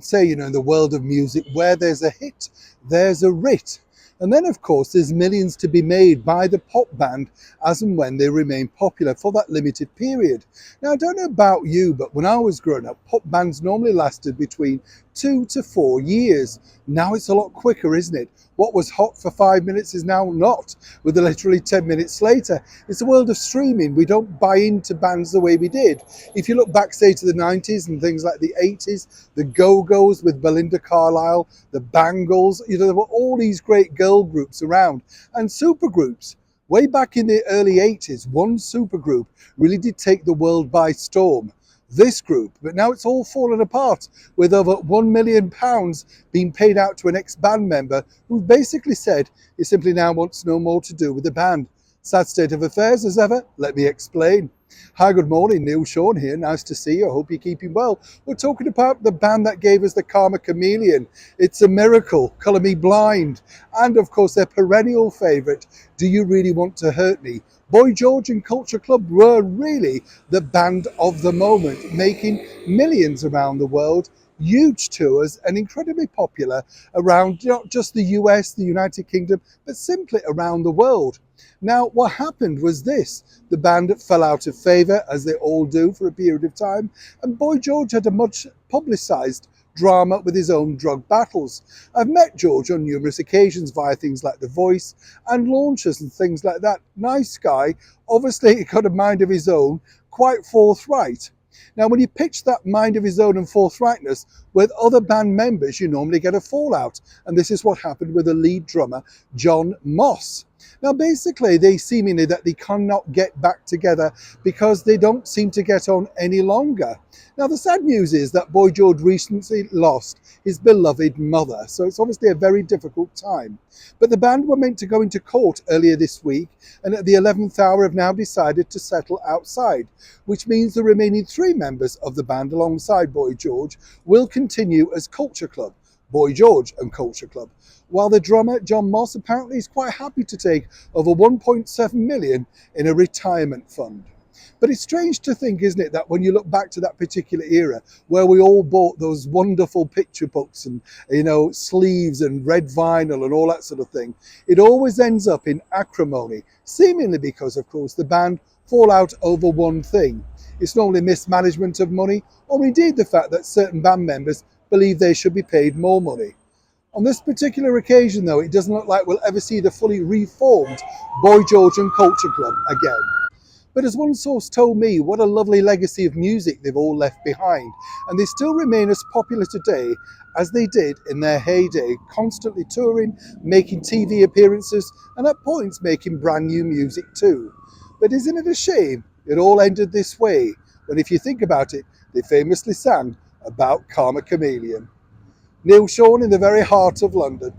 Say, in the world of music, where there's a hit, there's a writ. And then, of course, there's millions to be made by the pop band as and when they remain popular for that limited period. Now, I don't know about you, but when I was growing up, pop bands normally lasted between 2 to 4 years. Now it's a lot quicker, isn't it? What was hot for 5 minutes is now not, with literally 10 minutes later. It's the world of streaming. We don't buy into bands the way we did. If you look back, say, to the 90s and things like the 80s, the Go-Go's with Belinda Carlisle, the Bangles, there were all these great girl groups around and supergroups. Way back in the early 80s, one supergroup really did take the world by storm. This group, but now it's all fallen apart with over £1 million being paid out to an ex-band member who basically said he simply now wants no more to do with the band. Sad state of affairs as ever. Let me explain. Hi, good morning. Neil Sean here. Nice to see you. I hope you're keeping well. We're talking about the band that gave us the Karma Chameleon. It's a Miracle, Colour Me Blind, and of course their perennial favourite, Do You Really Want to Hurt Me? Boy George and Culture Club were really the band of the moment, making millions around the world, huge tours and incredibly popular around not just the US, the United Kingdom, but simply around the world. Now, what happened was this. The band fell out of favour, as they all do for a period of time, and Boy George had a much publicised drama with his own drug battles. I've met George on numerous occasions via things like The Voice and launches and things like that. Nice guy, obviously he got a mind of his own, quite forthright. Now, when you pitch that mind of his own and forthrightness with other band members, you normally get a fallout. And this is what happened with the lead drummer, John Moss. Now, basically, they seemingly that they cannot get back together because they don't seem to get on any longer. Now, the sad news is that Boy George recently lost his beloved mother, so it's obviously a very difficult time. But the band were meant to go into court earlier this week, and at the 11th hour have now decided to settle outside, which means the remaining 3 members of the band alongside Boy George will continue as Culture Club. Boy George and Culture Club, while the drummer John Moss apparently is quite happy to take over 1.7 million in a retirement fund. But it's strange to think, isn't it, that when you look back to that particular era where we all bought those wonderful picture books and, sleeves and red vinyl and all that sort of thing, it always ends up in acrimony, seemingly because, of course, the band fall out over one thing. It's normally mismanagement of money, or indeed the fact that certain band members believe they should be paid more money. On this particular occasion, though, it doesn't look like we'll ever see the fully reformed Boy George and Culture Club again. But as one source told me, what a lovely legacy of music they've all left behind, and they still remain as popular today as they did in their heyday, constantly touring, making TV appearances, and at points making brand new music too. But isn't it a shame it all ended this way, when if you think about it, they famously sang about Karma Chameleon. Neil Sean in the very heart of London.